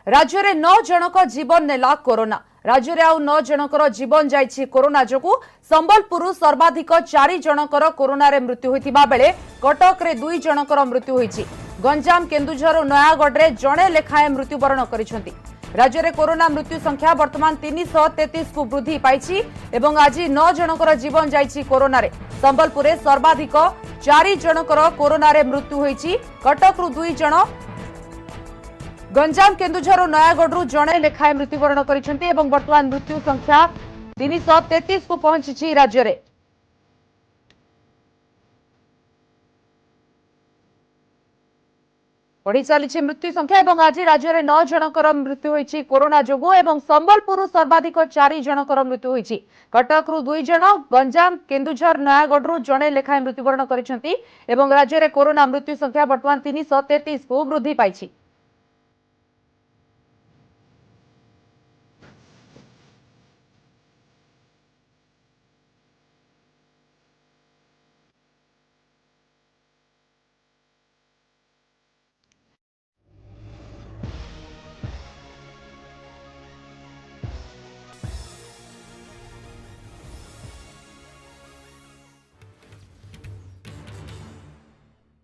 राज्य में 9 जनक जीवन नेला कोरोना। राज्य में आउ 9 जनकर जीवन जाइछि कोरोना जोगु। संबलपुर सर्वाधिक 4 जनकर कोरोना रे मृत्यु होइतिबा बेले कटक रे 2 जनकर मृत्यु होइछि। गंजाम केन्दुझर और नयागढ़ रे जणे लेखाएं मृत्युवरण करिसेंति। राज्य में कोरोना मृत्यु संख्या वर्तमान 333 को वृद्धि पाइछि एवं आज 9 जनकर जीवन जाइछि कोरोना रे। संबलपुर रे सर्वाधिक 4 जनकर कोरोना रे मृत्यु होइछि। कटक रु 2 जन, गंजाम केन्दुझर और नयागढ़ जणे लेखाएं मृत्युवरण करिसेंति एवं वर्तमान मृत्यु संख्या 333 को पहुंची राज्य में। बढ़ी चली मृत्यु संख्या एवं आज राज्य में 9 जनकर मृत्यु होइछि कोरोना जोगु एवं संबलपुर सर्वाधिक 4 जनकर मृत्यु होइछि। कटक रु 2 जन, गंजाम केन्दुझर नयागढ़ जणे लेखाएं मृत्युवरण करिसेंति एवं राज्य में कोरोना मृत्यु संख्या वर्तमान 333 को वृद्धि पाइछि।